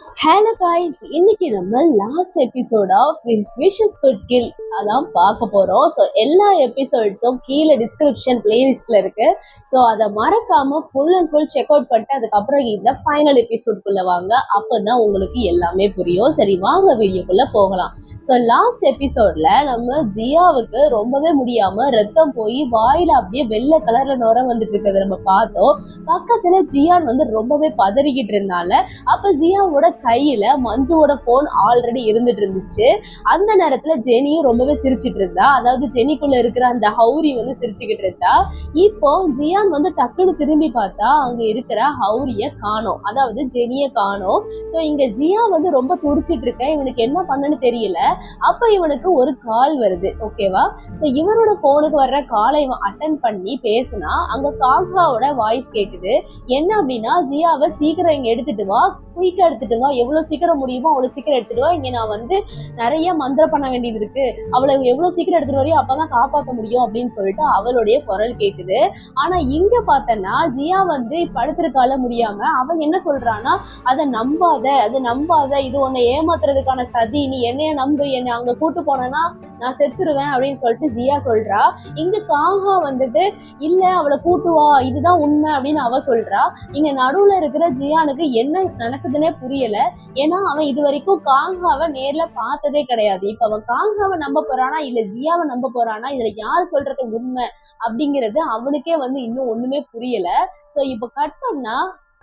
Hello guys, இன்னைக்கு நம்ம last episode of fishes good kill அதான் பார்க்க போகிறோம். ஸோ எல்லா எபிசோட்ஸும் கீழே டிஸ்கிரிப்ஷன் பிளேலிஸ்ட்டில் இருக்குது. ஸோ அதை மறக்காமல் full and full check out பண்ணிட்டு அதுக்கப்புறம் இந்த ஃபைனல் எபிசோட்குள்ளே வாங்க. அப்போ தான் உங்களுக்கு எல்லாமே புரியும். சரி, வாங்க வீடியோக்குள்ளே போகலாம். ஸோ லாஸ்ட் எபிசோடில் நம்ம ஜியாவுக்கு ரொம்பவே முடியாமல் ரத்தம் போய் வாயில் அப்படியே வெள்ளை கலரில் நுர வந்துட்டு இருக்கிறத நம்ம பார்த்தோம். பக்கத்தில் ஜியான் வந்து ரொம்பவே பதறிக்கிட்டு இருந்தால அப்போ ஜியாவோட கையில மஞ்சுவோட போன் ஆல்ரெடி இருந்துட்டு இருந்துச்சு. அந்த நேரத்துல ஜெனியும் ரொம்பவே சிரிச்சிட்டு இருந்தா. அதாவது ஜெனிக்குள்ள இருக்கிற அந்த ஹவுரி வந்து சிரிச்சுக்கிட்டு இருந்தா. இப்போ ஜியான் வந்து டக்குன்னு திரும்பி பார்த்தா அங்க இருக்கிற ஹவுரிய காணோம், அதாவது ஜெனிய காணோம். ஸோ இங்க ஜியா வந்து ரொம்ப துடிச்சிட்டு இருக்க, இவனுக்கு என்ன பண்ணன்னு தெரியல. அப்ப இவனுக்கு ஒரு கால் வருது, ஓகேவா? ஸோ இவனோட போனுக்கு வர்ற காலை இவன் அட்டன் பண்ணி பேசினா அங்க காகாவோட வாய்ஸ் கேக்குது. என்ன அப்படின்னா, ஜியாவை சீக்கிரம் இங்க எடுத்துட்டு வா, குயிக்கா எடுத்துட்டு வா, எவ்வளவு சீக்கிரம் முடியுமோ அவ்வளவு சீக்கிரம் எடுத்துட்டு வா, இங்க நான் வந்து நிறைய மந்திரம் பண்ண வேண்டியது இருக்கு, அவளை எவ்வளவு சீக்கிரம் எடுத்துட்டு வரையோ அப்பதான் காப்பாற்ற முடியும் அப்படின்னு சொல்லிட்டு அவளுடைய குரல் கேக்குது. ஆனா இங்க பார்த்தனா ஜியா வந்து படுத்திருக்கால முடியாம அவன் என்ன சொல்றான்னா, அதை நம்பாத, அது நம்பாத, இது உன்னை ஏமாத்துறதுக்கான சதி, நீ என்னைய நம்பு, என்னை அங்க கூட்டு போனேன்னா நான் செத்துருவேன் அப்படின்னு சொல்லிட்டு ஜியா சொல்றா. இங்க காகா வந்துட்டு இல்ல அவளை கூட்டுவா, இதுதான் உண்மை அப்படின்னு அவ சொல்றா. இங்க நடுவுல இருக்கிற ஜியானுக்கு என்ன நடக்குதுன்னே புரியல. ஏன்னா அவன் இது வரைக்கும் காங்காவை நேர்ல பார்த்ததே கிடையாது. இப்ப அவன் காங்காவை நம்ப போறானா இல்ல ஜியாவை நம்ப போறானா, இதுல யார் சொல்றது உண்மை அப்படிங்கிறது அவனுக்கே வந்து இன்னும் ஒண்ணுமே புரியல. சோ இப்ப கட் பண்ணா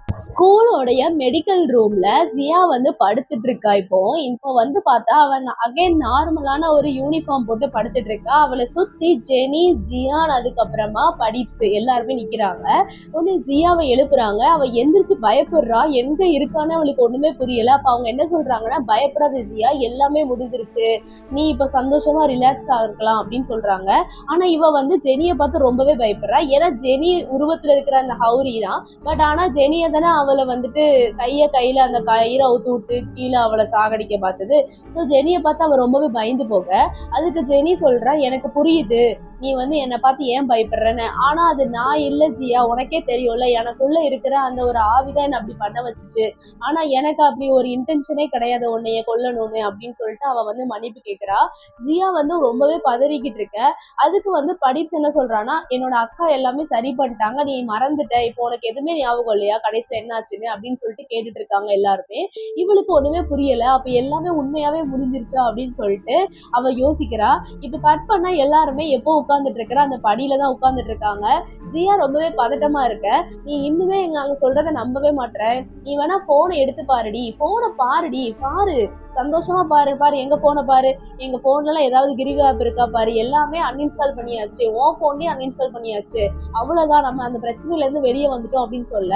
ஸ்கூலோடைய மெடிக்கல் ரூம்ல ஜியா வந்து படுத்துட்டு இருக்கா. இப்போ வந்து பார்த்தா அவன் அகைன் நார்மலான ஒரு யூனிஃபார்ம் போட்டு படுத்துட்டு இருக்கா. அவளை சுத்தி ஜெனி, ஜியான், அதுக்கப்புறமா படிப்ஸ் எல்லாருமே நிக்கிறாங்க. உடனே ஜியாவை எழுப்புறாங்க. அவ எந்திரிச்சு பயப்படுறா, எங்க இருக்கான்னு அவளுக்கு ஒண்ணுமே புரியல. அப்ப அவங்க என்ன சொல்றாங்கன்னா, பயப்படாத ஜியா, எல்லாமே முடிஞ்சிருச்சு, நீ இப்ப சந்தோஷமா ரிலாக்ஸா இருக்கலாம் அப்படின்னு சொல்றாங்க. ஆனா இவ வந்து ஜெனியை பார்த்து ரொம்பவே பயப்படுறா. ஏன்னா ஜெனி உருவத்துல இருக்கிற அந்த ஹவுரி தான். பட் ஆனா ஜெனியை தானே அவளை வந்துட்டு கையில அந்த கயிறை அவுத்து விட்டு கீழே அவளை சாகடிக்க பார்த்தது. ஸோ ஜெனியை பார்த்து அவ ரொம்பவே பயந்து போக, அதுக்கு ஜெனி சொல்றா, எனக்கு புரியுது நீ வந்து என்னை பார்த்து ஏன் பயப்படுறேன்னு, ஆனா அது நான் இல்லை ஜியா, உனக்கே தெரியும்ல, எனக்குள்ள இருக்கிற அந்த ஒரு ஆவிதான் என்ன அப்படி பண்ண வச்சுச்சு, ஆனா எனக்கு அப்படி ஒரு இன்டென்ஷனே கிடையாது உன்னைய கொல்லணும்னு அப்படின்னு சொல்லிட்டு அவ வந்து மன்னிப்பு கேட்கிறா. ஜியா வந்து ரொம்பவே பதறிக்கிட்டு இருக்க. அதுக்கு வந்து படிப்ஸ் என்ன சொல்றான்னா, என்னோட அக்கா எல்லாமே சரி பண்ணிட்டாங்க, நீ மறந்துட்ட, இப்போ உனக்கு எதுவுமே ஞாபகம் இல்லையா, கடைசியில் என்னாச்சுன்னு அப்படின்னு சொல்லிட்டு கேட்டுட்டு இருக்காங்க எல்லாருமே. இவளுக்கு ஒண்ணுமே புரியல. அப்ப எல்லாமே உண்மையாவே முடிஞ்சிருச்சா அப்படின்னு சொல்லிட்டு அவ யோசிக்கிறா. இப்ப கட் பண்ணா எல்லாருமே எப்போ உட்கார்ந்துட்டு இருக்கிற அந்த படியில தான் உட்கார்ந்துட்டு இருக்காங்க. ஜியா ரொம்பவே பதட்டமா இருக்க. நீ இன்னுமே நாங்க சொல்றத நம்பவே மாட்டேற, நீ வேணா போனை எடுத்து பாருடி, போனை பாருடி, பாரு, சந்தோஷமா பாரு, பாரு எங்க போனை பாரு, எங்க போன்ல எல்லாம் ஏதாவது கிரிகா ஆப் இருக்கா பாரு, எல்லாமே அன்இன்ஸ்டால் பண்ணியாச்சு, உன் போன்லயும் அன்இன்ஸ்டால் பண்ணியாச்சு, அவ்வளவுதான், நம்ம அந்த பிரச்சனையில இருந்து வெளியே வந்துட்டோம் அப்படின்னு சொல்ல.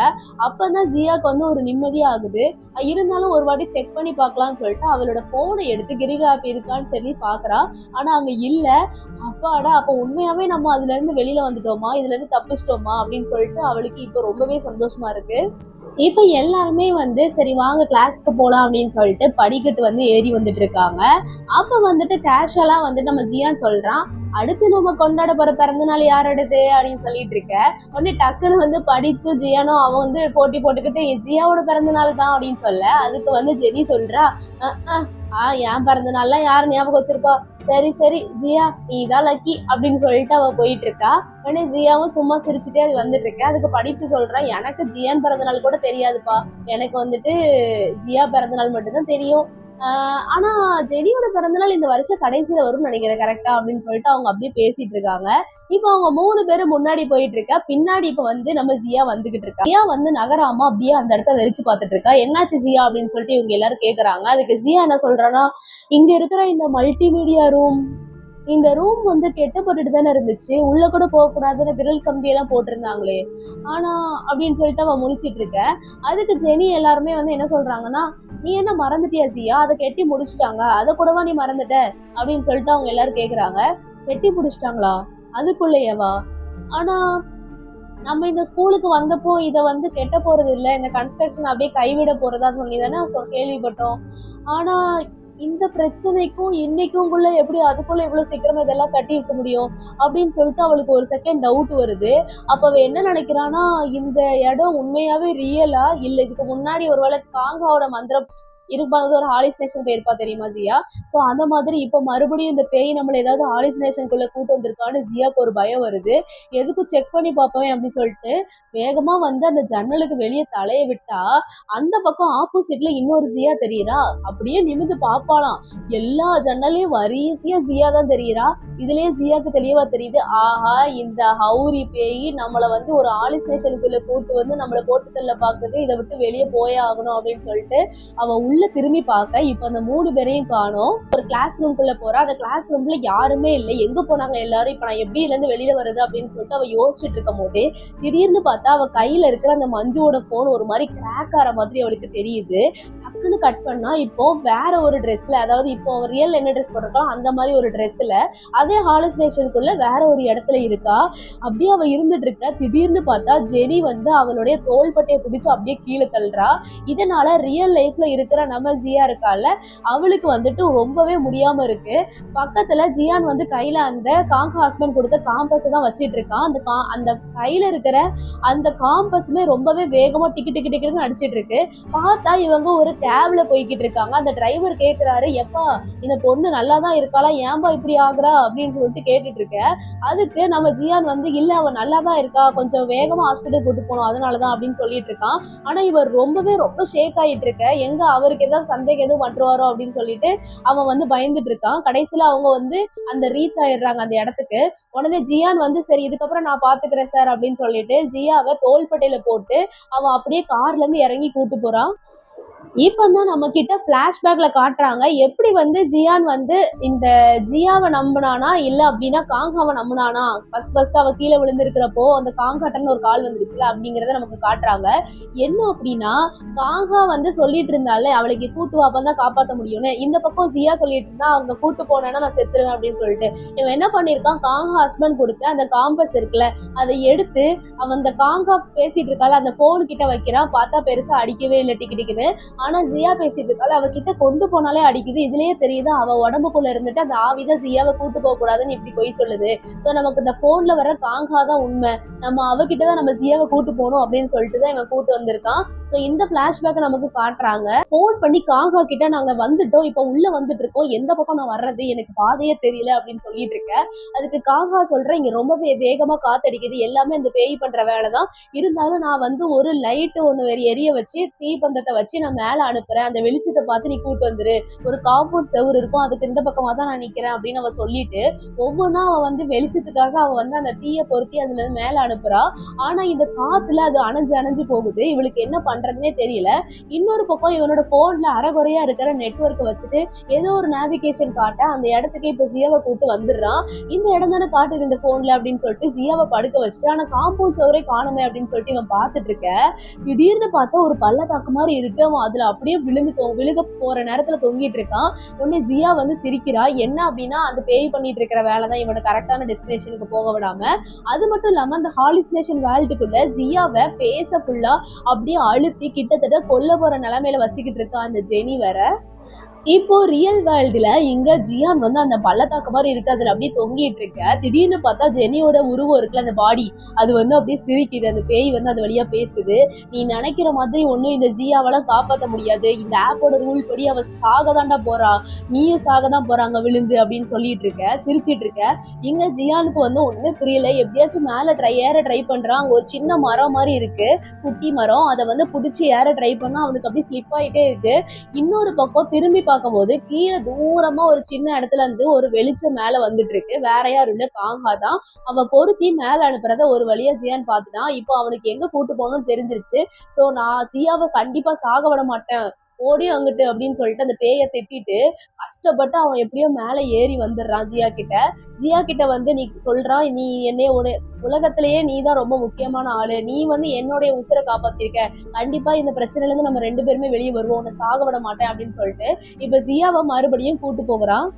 அப்பதான் ஜியாக்கு வந்து ஒரு நிம்மதியா ஆகுது. இருந்தாலும் ஒரு வாட்டி செக் பண்ணி பார்க்கலாம்னு சொல்லிட்டு அவளோட போனை எடுத்து கிரிகா ஆப் இருக்கான்னு சொல்லி பாக்குறா. ஆனா அங்க இல்ல. அப்பாடா, அப்ப உண்மையாவே நம்ம அதுல இருந்து வெளியில வந்துட்டோமா, இதுல இருந்து தப்பிச்சிட்டோமா அப்படின்னு சொல்லிட்டு அவளுக்கு இப்ப ரொம்பவே சந்தோஷமா இருக்கு. இப்போ எல்லாருமே வந்து சரி வாங்க கிளாஸ்க்கு போகலாம் அப்படின்னு சொல்லிட்டு படிக்கட்டு வந்து ஏறி வந்துட்டு இருக்காங்க. அப்போ வந்துட்டு கேஷுவலாக வந்துட்டு நம்ம ஜியான் சொல்கிறான், அடுத்து நம்ம கொண்டாட போகிற பிறந்தநாள் யாரோடது அப்படின்னு சொல்லிட்டு இருக்க. உடனே டக்குன்னு வந்து படிப்ஸும் ஜியானும் அவன் வந்து போட்டி போட்டுக்கிட்டு ஜியாவோட பிறந்தநாள் தான் அப்படின்னு சொல்ல. அதுக்கு வந்து ஜெனி சொல்கிறா, என் பிறந்த நாள்லாம் யார் ஞாபகம் வச்சிருப்பா, சரி சரி ஜியா நீ தான் லக்கி அப்படின்னு சொல்லிட்டு அவ போயிட்டு இருக்கா. உடனே ஜியாவும் சும்மா சிரிச்சுட்டே அது வந்துட்டு இருக்கா. அதுக்கு படிச்சு சொல்றேன், எனக்கு ஜியான் பிறந்த நாள் கூட தெரியாதுப்பா, எனக்கு வந்துட்டு ஜியா பிறந்த நாள் மட்டும்தான் தெரியும். ஆனா ஜெனியோட பிறந்தநாள் இந்த வருஷம் கடைசியில வரும்னு நினைக்கிறேன், கரெக்டா அப்படின்னு சொல்லிட்டு அவங்க அப்படியே பேசிட்டு இருக்காங்க. இப்போ அவங்க 3 பேரும் முன்னாடி போயிட்டு இருக்கா. பின்னாடி இப்ப வந்து நம்ம ஜியா வந்துகிட்டு இருக்கா. ஜியா வந்து நகராம அப்படியே அந்த இடத்த வெறிச்சு பார்த்துட்டு இருக்கா. என்னாச்சு ஜியா அப்படின்னு சொல்லிட்டு இவங்க எல்லாரும் கேக்குறாங்க. அதுக்கு ஜியா என்ன சொல்றான்னா, இங்க இருக்கிற இந்த மல்டிமீடியா ரூம், இந்த ரூம் வந்து கெட்டப்பட்டுட்டு தானே இருந்துச்சு, உள்ள கூட போகக்கூடாதுன்னு விரல் கம்பி எல்லாம் போட்டிருந்தாங்களே, ஆனா அப்படின்னு சொல்லிட்டு அவன் முழிச்சிட்டு இருக்க. அதுக்கு ஜெனி எல்லாருமே வந்து என்ன சொல்றாங்கன்னா, நீ என்ன மறந்துட்டியா ஜியா, அதை கெட்டி முடிச்சிட்டாங்க, அதை கூடவா நீ மறந்துட்ட அப்படின்னு சொல்லிட்டு அவங்க எல்லாரும் கேக்குறாங்க. கெட்டி முடிச்சிட்டாங்களா, அதுக்குள்ளேயவா, ஆனா நம்ம இந்த ஸ்கூலுக்கு வந்தப்போ இதை வந்து கெட்ட போறது இல்லை, இந்த கன்ஸ்ட்ரக்ஷன் அப்படியே கைவிட போறதா சொல்லி தானே கேள்விப்பட்டோம், ஆனா இந்த பிரச்சனைக்கும் இன்னைக்குள்ள எப்படி அதுக்குள்ள எவ்வளவு சீக்கிரமா இதெல்லாம் கட்டி விட்ட முடியும் அப்படின்னு சொல்லிட்டு அவளுக்கு ஒரு செகண்ட் டவுட் வருது. அப்ப அவ என்ன நினைக்கிறானா, இந்த இடம் உண்மையாவே ரியலா இல்ல இதுக்கு முன்னாடி ஒருவேளை காங்காவோட மந்திரம் இருக்கும்போது ஒரு ஹாலிஸ்னேஷன் போயிருப்பா தெரியுமா ஜியா. ஸோ அந்த மாதிரி இப்போ மறுபடியும் இந்த பேய் நம்மளை ஏதாவது ஹாலிஸ்னேஷனுக்குள்ள கூட்டு வந்திருக்கான்னு ஜியாக்கு ஒரு பயம் வருது. எதுக்கும் செக் பண்ணி பார்ப்பேன் அப்படின்னு சொல்லிட்டு வேகமா வந்து அந்த ஜன்னலுக்கு வெளியே தலையை விட்டா அந்த பக்கம் ஆப்போசிட்ல இன்னொரு ஜியா தெரியுறா. அப்படியே நிமிந்து பாப்பாலாம், எல்லா ஜன்னலையும் வரிசையா ஜியா தான் தெரியுறா. இதுலயே ஜியாக்கு தெளிவா தெரியுது, ஆஹா இந்த ஹவுரி பேய் நம்மளை வந்து ஒரு ஹாலிஸ்னேஷனுக்குள்ள கூட்டு வந்து நம்மளை போட்டு தள்ள பாக்குது, இதை விட்டு வெளியே போயே ஆகணும் அப்படின்னு சொல்லிட்டு அவ உள்ள திரும்பி பார்க்க இப்ப அந்த 3 பேரையும் காணோம். ஒரு கிளாஸ் ரூம்குள்ள போறா. அந்த கிளாஸ் ரூம்ல யாருமே இல்லை, எங்க போனாங்க எல்லாரும், இப்ப நான் எப்படி இதுல இருந்து வெளியில வருது அப்படின்னு சொல்லிட்டு அவ யோசிச்சுட்டு இருக்கும் போதே திடீர்னு பார்த்தா அவ கையில இருக்கிற அந்த மஞ்சுவோட போன் ஒரு மாதிரி கிராக் ஆற மாதிரி அவளுக்கு தெரியுது. டக்குன்னு கட் பண்ணா இப்போ வேற ஒரு ட்ரெஸ்ல, அதாவது இப்போ ரியல் என்ன ட்ரெஸ் போட்டிருக்கான் அந்த மாதிரி ஒரு ட்ரெஸ்ல அதே ஹாலுசினேஷனுக்குள்ள வேற ஒரு இடத்துல இருக்கா. அப்படியே அவ இருந்துட்டு இருக்க திடீர்னு பார்த்தா ஜெனி வந்து அவளுடைய தோள்பட்டையை பிடிச்சு அப்படியே கீழே தள்ளுறா. இதனால ரியல் லைஃப்ல இருக்கிற நம்ம ஜியா இருக்கால, அவளுக்கு வந்துட்டு ரொம்பவே முடியாம இருக்கு. பக்கத்துல ஜியான் வந்து கையில அந்த காங்கா ஹஸ்பண்ட் கொடுத்த காம்பஸ் தான் வச்சிட்டு இருக்கான். அந்த கையில இருக்கிற அந்த காம்பஸுமே ரொம்பவே வேகமா டிக்கி டிக்கி டிக்கின்னு அடிச்சிட்டு இருக்கு. பார்த்தா இவங்க ஒரு கேப்ல போய்கிட்டு இருக்காங்க. அந்த டிரைவர் கேட்கிறாரு, எப்பா இந்த பொண்ணு நல்லா தான் இருக்காளா, ஏன்பா இப்படி ஆகுறா அப்படின்னு சொல்லிட்டு கேட்டுட்டு இருக்க. அதுக்கு நம்ம ஜியான் வந்து இல்ல அவ நல்லா தான் இருக்கா, கொஞ்சம் வேகமா ஹாஸ்பிட்டல் கூட்டு போனோம் அதனாலதான் அப்படின்னு சொல்லிட்டு இருக்கான். ஆனா இவர் ரொம்ப ஷேக் ஆயிட்டு இருக்க, எங்க அவருக்கு ஏதாவது சந்தேகம் எதுவும் பண்றாரோ அப்படின்னு சொல்லிட்டு அவன் வந்து பயந்துட்டு இருக்கான். கடைசியில அவங்க வந்து அந்த ரீச் ஆயிடுறாங்க அந்த இடத்துக்கு. உடனே ஜியான் வந்து சரி இதுக்கப்புறம் நான் பாத்துக்கிறேன் சார் அப்படின்னு சொல்லிட்டு ஜியாவை தோள்பட்டையில போட்டு அவன் அப்படியே கார்ல இருந்து இறங்கி கூட்டு போறான். இப்பதான் நம்ம கிட்ட பிளாஷ்பேக்ல காட்டுறாங்க எப்படி வந்து ஜியான் வந்து இந்த ஜியாவை நம்பினானா இல்ல அப்படின்னா காங்காவை நம்பினானா. ஃபர்ஸ்ட் அவ கீழே விழுந்திருக்கிறப்போ அந்த காங்காட்டன்னு ஒரு கால் வந்துருச்சுல அப்படிங்கறத நமக்கு காட்டுறாங்க. என்ன அப்படின்னா காங்கா வந்து சொல்லிட்டு இருந்தாலே அவளுக்கு கூட்டு வாப்பதான் காப்பாற்ற முடியும்னு, இந்த பக்கம் ஜியா சொல்லிட்டு இருந்தா அவங்க கூட்டு போனேன்னா நான் செத்துருவேன் அப்படின்னு சொல்லிட்டு இவன் என்ன பண்ணிருக்கான், காங்கா ஹஸ்பண்ட் கொடுத்து அந்த காம்பஸ் இருக்குல்ல அதை எடுத்து அவன் அந்த காங்கா பேசிட்டு இருக்கால அந்த போன் கிட்ட வைக்கிறான். பார்த்தா பெருசா அடிக்கவே இல்லை டிக்குன்னு. ஆனா ஜியா பேசிட்டு இருக்காள், அவகிட்ட கொண்டு போனாலே அடிக்குது. இதுலயே தெரியுது அவ உடம்புக்குள்ள இருந்துட்டு அந்த ஆவிதான் ஜியாவை கூட்டு போக கூடாதுன்னு இப்படி போய் சொல்லுது. சோ நமக்கு இந்த போன்ல வர காங்கா தான் உண்மை, நம்ம அவகிட்டதான் நம்ம ஜியாவை கூட்டு போகணும் அப்படின்னு சொல்லிட்டு தான் இவன் கூட்டு வந்திருக்கான். சோ இந்த பிளாஷ்பேக் நமக்கு காட்டுறாங்க. போன் பண்ணி காங்கா கிட்ட நாங்க வந்துட்டோம், இப்ப உள்ள வந்துட்டு இருக்கோம், எந்த பக்கம் நான் வர்றது எனக்கு பாதையே தெரியல அப்படின்னு சொல்லிட்டு இருக்கேன். அதுக்கு காங்கா சொல்றேன், இங்க ரொம்ப வேகமா காத்தடிக்குது, எல்லாமே அந்த பேய் பண்ற வேலைதான், இருந்தாலும் நான் வந்து ஒரு லைட் ஒண்ணு எரிய வச்சு தீப்பந்தத்தை வச்சு நான் மேல அனுப்புறேன், அந்த வெளிச்சத்தை பார்த்து நீ கூட்டு வந்துரு, ஒரு காம்பவுண்ட் செவுரு இருக்கும் அதுக்கு இந்த பக்கமா தான் நான் நிக்கிறேன் அப்படின்னு அவ சொல்லிட்டு ஒவ்வொன்னா அவ வந்து வெளிச்சத்துக்காக அவ வந்து அந்த தீய பொருத்தி அதுல இருந்து மேல அனுப்புறா. ஆனா இந்த காத்துல அது அணைஞ்சு போகுது, இவளுக்கு என்ன பண்றதுன்னே தெரியல. இன்னொரு பக்கம் இவனோட போன்ல அரைகுறையா இருக்கிற நெட்வொர்க் வச்சுட்டு ஏதோ ஒரு நேவிகேஷன் காட்ட அந்த இடத்துக்கு இப்ப ஜியாவை கூட்டு வந்துடுறான். இந்த இடம் தானே காட்டுது இந்த போன்ல அப்படின்னு சொல்லிட்டு ஜியாவை படுக்க வச்சுட்டு ஆனா காம்பவுண்ட் செவரே காணுமே அப்படின்னு சொல்லிட்டு இவன் பார்த்துட்டு இருக்க. திடீர்னு பார்த்தா ஒரு பள்ளத்தாக்கு மாதிரி இருக்கு, அவன் அதுல அப்படியே விழுக போற நேரத்துல தொங்கிட்டு இருக்கான். உடனே ஜியா வந்து சிரிக்கிறா, என்ன அப்படின்னா அந்த பேய் பண்ணிட்டு இருக்கிற வேலைதான் இவனை கரெக்டான டெஸ்டினேஷனுக்கு போக விடாம. அது மட்டும் இல்லாம அந்த ஹாலிசினேஷன் வேர்ல்டுக்குள்ள ஜியாவை ஃபேஸ ஃபுல்லா அப்படியே அழுத்தி கிட்டத்தட்ட கொல்ல போற நிலைமையில வச்சுக்கிட்டு இருக்கா அந்த ஜெனி வேற. இப்போ ரியல் வேர்ல்டுல இங்க ஜியான் வந்து அந்த பள்ளத்தாக்கு மாதிரி இருக்கு, அதுல அப்படியே தொங்கிட்டு இருக்க. திடீர்னு பார்த்தா ஜெனியோட உருவம் இருக்குல்ல அந்த பாடி, அது வந்து அப்படியே சிரிக்குது, அந்த பேய் வந்து அது வழியா பேசுது. நீ நினைக்கிற மாதிரி ஒன்னும் இந்த ஜியாவெல்லாம் காப்பாற்ற முடியாது, இந்த ஆப்போட ரூல் படி அவ சாகதாண்டா போறா, நீயும் சாகதான் போறாங்க விழுந்து அப்படின்னு சொல்லிட்டு இருக்க, சிரிச்சிட்டு இருக்க. இங்க ஜியானுக்கு வந்து ஒண்ணுமே புரியல, எப்படியாச்சும் மேல ஏற ட்ரை பண்றான். அங்க ஒரு சின்ன மரம் மாதிரி இருக்கு, குட்டி மரம், அதை வந்து பிடிச்சி ஏற ட்ரை பண்ணா அவனுக்கு அப்படியே ஸ்லிப் ஆயிட்டே இருக்கு. இன்னொரு பக்கம் திரும்பி பார்க்கும்போது கீழே தூரமா ஒரு சின்ன இடத்துல இருந்து ஒரு வெளிச்சம் மேல வந்துட்டு இருக்கு, வேற யாரும் இல்ல காங்கா தான். அவ பொருத்தி மேல அனுப்புறத ஒரு வழியா ஜியான் பார்த்துட்டான். இப்போ அவனுக்கு எங்க கூட்டு போகணும்னு தெரிஞ்சிருச்சு. சோ நான் ஜியாவை கண்டிப்பா சாக விட மாட்டேன், ஓடி அங்கிட்டு அப்படின்னு சொல்லிட்டு அந்த பேயை திட்டிட்டு கஷ்டப்பட்டு அவன் எப்படியோ மேல ஏறி வந்துடுறான் ஜியா கிட்ட வந்து நீ சொல்றான், நீ என்னைய உலகத்திலேயே நீ தான் ரொம்ப முக்கியமான ஆளு, நீ வந்து என்னுடைய உசுரை காப்பாத்திருக்க, கண்டிப்பா இந்த பிரச்சனையில இருந்து நம்ம 2 பேருமே வெளியே வருவோம், உன்னை சாக விட மாட்டேன் அப்படின்னு சொல்லிட்டு இப்ப ஜியாவை மறுபடியும் கூட்டு போகிறான்.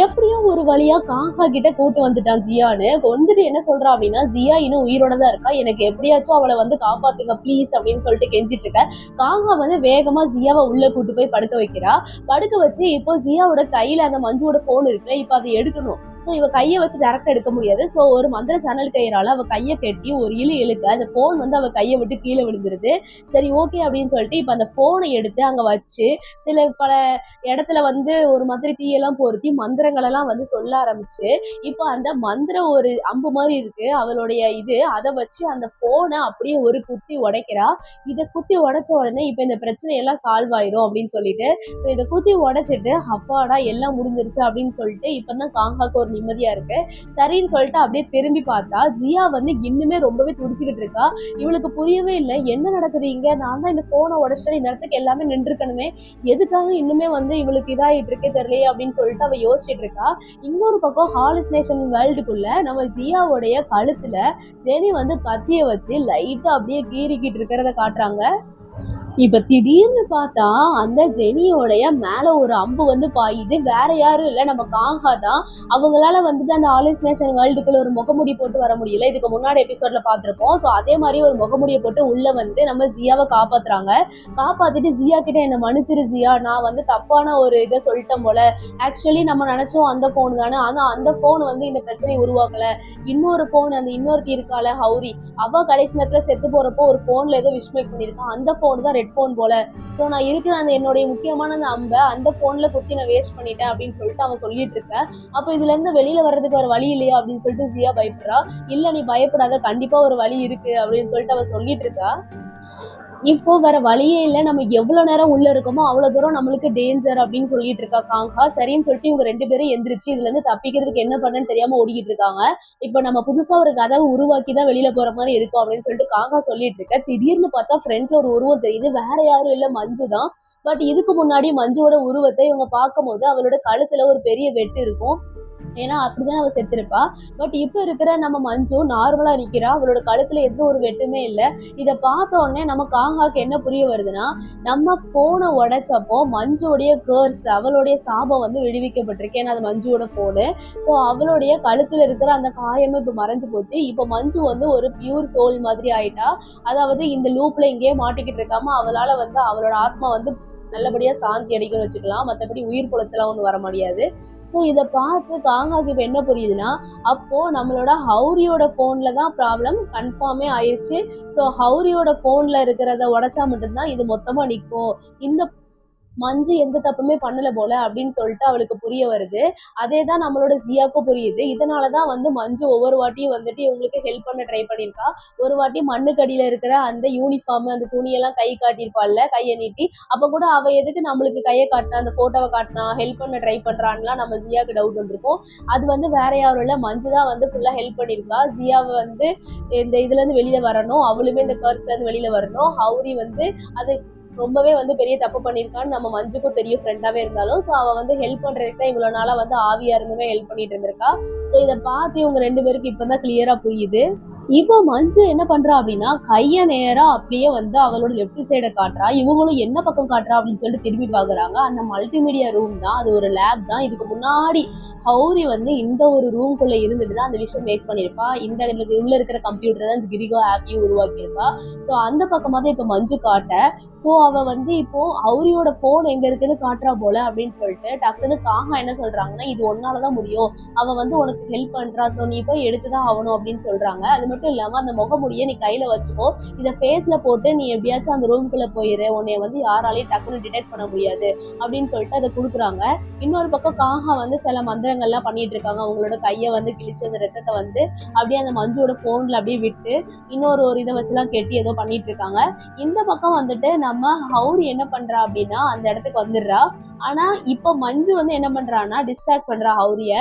எப்படியோ ஒரு வழியா காக்கா கிட்ட கூட்டு வந்துட்டான் ஜியான்னு. வந்துட்டு என்ன சொல்றா அப்படின்னா, ஜியா இன்னும் உயிரோட தான் இருக்கா, எனக்கு எப்படியாச்சும் அவளை வந்து காப்பாத்துங்க ப்ளீஸ் அப்படின்னு சொல்லிட்டு கெஞ்சிட்டு இருக்க. காக்கா வந்து வேகமா ஜியாவை உள்ள கூட்டு போய் படுக்க வைக்கிறா. படுக்க வச்சு இப்போ ஜியாவோட கையில அந்த மஞ்சுவோட போன் இருக்குல்ல, இப்போ அதை எடுக்கணும். ஸோ இவ கையை வச்சு டேரக்டா எடுக்க முடியாது. ஸோ ஒரு மந்திர சணல் கயிறால அவ கையை கட்டி ஒரு இழுக்க அந்த போன் வந்து அவ கையை விட்டு கீழே விழுந்துருது. சரி ஓகே அப்படின்னு சொல்லிட்டு இப்போ அந்த போனை எடுத்து அங்க வச்சு சில பல இடத்துல வந்து ஒரு மாதிரி தீயெல்லாம் பொருத்தி மந்திரங்கள் எல்லாம் வந்து சொல்ல ஆரம்பிச்சு, இப்போ அந்த மந்திரம் ஒரு அம்பு மாதிரி இருக்கு அவளுடைய அதை வச்சு அந்த போனை அப்படியே ஒரு குத்தி உடைக்கிறா. இதை குத்தி உடைச்ச உடனே இப்போ இந்த பிரச்சனை எல்லாம் சால்வ் ஆயிரும் அப்படின்னு சொல்லிட்டு, ஸோ இதை குத்தி உடைச்சிட்டு அப்பாடா எல்லாம் முடிஞ்சிருச்சு அப்படின்னு சொல்லிட்டு இப்பதான் காங்காக்கு ஒரு நிம்மதியா இருக்கு. சரின்னு சொல்லிட்டு அப்படியே திரும்பி பார்த்தா ஜியா வந்து இன்னுமே ரொம்பவே துடிச்சுக்கிட்டு இருக்கா. இவளுக்கு புரியவே இல்லை என்ன நடக்குது இங்க, நான் தான் இந்த போனை உடைச்சிட்டு நேரத்துக்கு எல்லாமே நின்றுக்கணுமே, எதுக்காக இன்னுமே வந்து இவளுக்கு இதாயிட்டு இருக்கே தெரியலையே அப்படின்னு சொல்லிட்டு அவ யோசிச்சுட்டு இருக்கா. இன்னொரு பக்கம் ஹாலுசினேஷன் வேர்ல்டுக்குள்ள நம்ம ஜியாவுடைய கழுத்துல ஜெனி வந்து கத்திய வச்சு லைட்டா அப்படியே கீறிக்கிட்டு இருக்கிறத காட்டுறாங்க. இப்ப திடீர்னு பார்த்தா அந்த ஜெனியோடைய மேல ஒரு அம்பு வந்து பாயுது. வேற யாரும் இல்ல, நம்ம காங்கா தான். அவங்களால வந்துட்டு அந்த ஹாலுசினேஷன் வேர்ல்டுக்குள்ள ஒரு முகமுடி போட்டு வர முடியல, இதுக்கு முன்னாடி எபிசோட்ல பார்த்திருப்போம். ஸோ அதே மாதிரி ஒரு முகமுடியை போட்டு உள்ள வந்து நம்ம ஜியாவை காப்பாத்துறாங்க. காப்பாத்திட்டு ஜியா கிட்ட என்ன மன்னிச்சிரு ஜியா, நான் வந்து தப்பான ஒரு இதை சொல்லிட்டேன் போல, ஆக்சுவலி நம்ம நினைச்சோம் அந்த போன் தானே, ஆனா அந்த போன் வந்து இந்த பிரச்சனையை உருவாக்கல, இன்னொரு போன் அந்த இன்னொருத்தி இருக்கால ஹவுரி, அவ கடைசி நேரத்துல செத்து போறப்போ ஒரு போன்ல ஏதோ விஷ்மேக் பண்ணிருக்கான், அந்த போன் தான் ரெட் போன் போல. ஸோ நான் இருக்கிற அந்த என்னுடைய முக்கியமான அந்த அம்பை அந்த போன்ல குத்தி நான் வேஸ்ட் பண்ணிட்டேன் அப்படின்னு சொல்லிட்டு அவன் சொல்லிட்டு இருக்கேன். அப்போ இதுல இருந்து வெளியில வர்றதுக்கு ஒரு வழி இல்லையா அப்படின்னு சொல்லிட்டு ஜியா பயப்படுறா. இல்ல நீ பயப்படாத, கண்டிப்பா ஒரு வழி இருக்கு அப்படின்னு சொல்லிட்டு அவன் சொல்லிட்டு இருக்கா. இப்போ வேற வழியே இல்லை, நம்ம எவ்வளவு நேரம் உள்ள இருக்கோமோ அவ்வளவு தூரம் நம்மளுக்கு டேஞ்சர் அப்படின்னு சொல்லிட்டு இருக்கா காங்கா. சரின்னு சொல்லிட்டு இவங்க 2 பேரும் எந்திரிச்சு இதுல இருந்து தப்பிக்கிறதுக்கு என்ன பண்ணன்னு தெரியாம ஓடிக்கிட்டு இருக்காங்க. இப்போ நம்ம புதுசா ஒரு கதவை உருவாக்கி தான் வெளியில போற மாதிரி இருக்கும் அப்படின்னு சொல்லிட்டு காங்கா சொல்லிட்டு இருக்க. திடீர்னு பார்த்தா ஃப்ரண்ட்ல ஒரு உருவம் தெரியுது, வேற யாரும் இல்ல மஞ்சு தான். பட் இதுக்கு முன்னாடி மஞ்சுவோட உருவத்தை இவங்க பார்க்கும் போது அவளோட கழுத்துல ஒரு பெரிய வெட்டு இருக்கும், ஏன்னா அப்படிதான் அவ செத்திருப்பா. பட் இப்போ இருக்கிற நம்ம மஞ்சு நார்மலா நிக்கிறா, அவளோட கழுத்துல எந்த ஒரு வெட்டுமே இல்லை. இதை பார்த்த உடனே நம்ம காங்காக்கு என்ன புரிய வருதுன்னா, நம்ம போனை உடைச்சப்போ மஞ்சுடைய கேர்ஸ் அவளுடைய சாபம் வந்து விடுவிக்கப்பட்டிருக்கு, ஏன்னா அது மஞ்சுவோட போனு. ஸோ அவளுடைய கழுத்துல இருக்கிற அந்த காயமும் இப்போ மறைஞ்சு போச்சு. இப்போ மஞ்சு வந்து ஒரு பியூர் சோல் மாதிரி ஆயிட்டா. அதாவது இந்த லூப்ல இங்கேயே மாட்டிக்கிட்டு இருக்காம அவளால வந்து அவளோட ஆத்மா வந்து நல்லபடியா சாந்தி அடிக்கணும்னு வச்சுக்கலாம், மற்றபடி உயிர் பொழைச்சலாம் ஒன்றும் வர முடியாது. ஸோ இதை பார்த்து காங்காக்கு இப்போ என்ன புரியுதுன்னா, அப்போ நம்மளோட ஹவுரியோட ஃபோன்ல தான் ப்ராப்ளம் கன்ஃபார்மே ஆயிடுச்சு. ஸோ ஹவுரியோட ஃபோன்ல இருக்கிறத உடைச்சா மட்டும்தான் இது மொத்தமா நிற்கும், இந்த மஞ்சு எந்த தப்புமே பண்ணல போல அப்படின்னு சொல்லிட்டு அவளுக்கு புரிய வருது. அதே தான் நம்மளோட ஜியாக்கும் புரியுது. இதனாலதான் வந்து மஞ்சு ஒவ்வொரு வாட்டியும் வந்துட்டு இவங்களுக்கு ஹெல்ப் பண்ண ட்ரை பண்ணியிருக்கா. ஒரு வாட்டி மண்ணுக்கடியில இருக்கிற அந்த யூனிஃபார்ம் அந்த துணியெல்லாம் கை காட்டியிருப்பாள்ல, கையை நீட்டி, அப்ப கூட அவ எதுக்கு நம்மளுக்கு கையை காட்டினா, அந்த போட்டோவை காட்டினா, ஹெல்ப் பண்ண ட்ரை பண்றான்லாம் நம்ம ஜியாவுக்கு டவுட் வந்திருக்கும். அது வந்து வேற யாரும் இல்லை, மஞ்சு தான் வந்து ஃபுல்லா ஹெல்ப் பண்ணியிருக்கா. ஜியாவை வந்து இந்த இதுல இருந்து வெளியில வரணும், அவளுமே இந்த கர்ஸ்ல இருந்து வெளியில வரணும். ஹவுரி வந்து அது ரொம்பவே வந்து பெரிய தப்பு பண்ணியிருக்கான்னு நம்ம மஞ்சுக்கும் தெரியும், ஃப்ரெண்டாவே இருந்தாலும். ஸோ அவள் வந்து ஹெல்ப் பண்ணுறதுக்கு தான் இவ்வளோ நாளாக வந்து ஆவியா இருந்துமே ஹெல்ப் பண்ணிட்டு இருந்திருக்கா. ஸோ இதை பார்த்து இவங்க 2 பேருக்கு இப்போ தான் கிளியரா புரியுது. இப்போ மஞ்சு என்ன பண்றா அப்படின்னா, கைய நேரா அப்படியே வந்து அவளோட லெஃப்ட் சைடை காட்டுறா. இவங்களும் என்ன பக்கம் காட்டுறா அப்படின்னு சொல்லிட்டு திரும்பி பாக்குறாங்க. அந்த மல்டிமீடியா ரூம் தான், அது ஒரு லேப் தான். இதுக்கு முன்னாடி ஹவுரி வந்து இந்த ஒரு ரூம்குள்ள இருந்துட்டு தான் அந்த விஷயம் மேக் பண்ணியிருப்பா. இந்த உள்ள இருக்கிற கம்ப்யூட்டர் தான் இந்த கிரிகோ ஆப்பையும் உருவாக்கியிருப்பா. ஸோ அந்த பக்கமாக தான் இப்போ மஞ்சு காட்ட. ஸோ அவ வந்து இப்போ ஹவுரியோட போன் எங்க இருக்குன்னு காட்டுறா போல அப்படின்னு சொல்லிட்டு டக்குன்னு காங்கா என்ன சொல்றாங்கன்னா, இது ஒன்னாலதான் முடியும், அவ வந்து உனக்கு ஹெல்ப் பண்றா, ஸோ நீ போய் எடுத்துதான் ஆகணும் அப்படின்னு சொல்றாங்க. அது மட்டும் இல்லாம அந்த முகமுடியை நீ கையில வச்சுக்கோ, இதை ஃபேஸ்ல போட்டு நீ எப்படியாச்சும் அந்த ரூம்குள்ள போயிரு, உன்னைய வந்து யாராலையும் டக்குன்னு டிடெக்ட் பண்ண முடியாது அப்படின்னு சொல்லிட்டு அதை கொடுக்குறாங்க. இன்னொரு பக்கம் காகா வந்து சில மந்திரங்கள்லாம் பண்ணிட்டு இருக்காங்க. அவங்களோட கையை வந்து கிழிச்சு அந்த ரத்தத்தை வந்து அப்படியே அந்த மஞ்சுவோட போன்ல அப்படியே விட்டு இன்னொரு இதை வச்சுலாம் கெட்டி ஏதோ பண்ணிட்டு இருக்காங்க. இந்த பக்கம் வந்துட்டு நம்ம ஹவுரி என்ன பண்றா அப்படின்னா அந்த இடத்துக்கு வந்துடுறா. ஆனா இப்போ மஞ்சு வந்து என்ன பண்றான்னா டிஸ்ட்ராக்ட் பண்றா ஹவுரிய.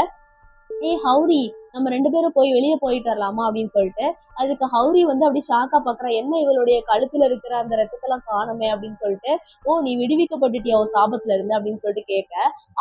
ஏய் ஹவுரி, நம்ம 2 பேரும் போய் வெளியே போயிட்டு வரலாமா அப்படின்னு சொல்லிட்டு. அதுக்கு ஹௌரி வந்து அப்படி ஷாக்கா பாக்குறா, என்ன இவளுடைய கழுத்துல இருக்கிற அந்த ரத்தத்தெல்லாம் காணுமே அப்படின்னு சொல்லிட்டு. ஓ, நீ விடுவிக்கப்பட்டுட்டியா உன் சாபத்துல இருந்து அப்படின்னு சொல்லிட்டு கேட்க.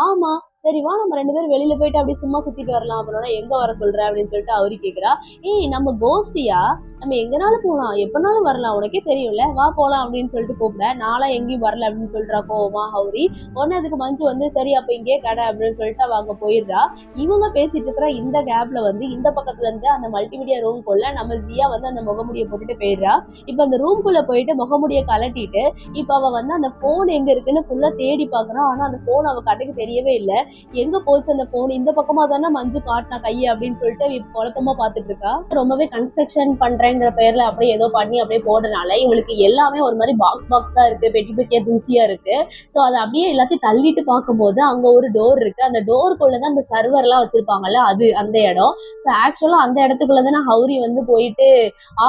ஆமா, சரி வா நம்ம 2 பேரும் வெளியில போயிட்டு அப்படி சும்மா சுத்திட்டு வரலாம் அப்படின்னா. எங்க வர சொல்ற அப்படின்னு சொல்லிட்டு ஹௌரி கேக்குறா. ஏய், நம்ம கோஸ்டியா, நம்ம எங்கனாலும் போகலாம், எப்பனாலும் வரலாம், உனக்கே தெரியும்ல, வா போலாம் அப்படின்னு சொல்லிட்டு கூப்பிட. நாளா எங்கேயும் வரல அப்படின்னு சொல்றா கோவமா ஹௌரி. உடனே அதுக்கு மஞ்சு வந்து சரி அப்ப இங்கே கடை அப்படின்னு சொல்லிட்டு அவ அங்க போயிடுறா. இவங்க பேசிட்டு இருக்கிற இந்த கேப்ல வந்து இந்த பக்கத்துல இருந்து அந்த மல்டிமீடியா ரூம்குள்ள நம்ம ஜியா வந்து அந்த முகமுடியை போட்டுட்டு போயிடுறா. இப்ப அந்த ரூம்குள்ள போயிட்டு முகமுடியை கலட்டிட்டு இப்ப அவ வந்து அந்த போன் எங்க இருக்குன்னு ஃபுல்லா தேடி பாக்குறா. ஆனா அந்த போன் அவ கண்ணுக்கு தெரியவே இல்லை. எங்க போச்சு அந்த போன், இந்த பக்கமா தானே மஞ்சு காட்டினா கையை அப்படின்னு சொல்லிட்டு குழப்பமா பாத்துட்டு இருக்கா. ரொம்பவே கன்ஸ்ட்ரக்ஷன் பண்றேங்கிற பேர்ல அப்படியே ஏதோ பண்ணி அப்படியே போடுறதுனால இவங்களுக்கு எல்லாமே ஒரு மாதிரி பாக்ஸ் பாக்ஸா இருக்கு, பெட்டி பெட்டியா தூசியா இருக்கு. ஸோ அதை அப்படியே எல்லாத்தையும் தள்ளிட்டு பார்க்கும்போது அங்க ஒரு டோர் இருக்கு. அந்த டோருக்குள்ளதான் அந்த சர்வர் எல்லாம் வச்சிருப்பாங்கல்ல, அது அந்த இடம். ஸோ ஆக்சுவலா அந்த இடத்துக்குள்ளதானே ஹௌரி வந்து போயிட்டு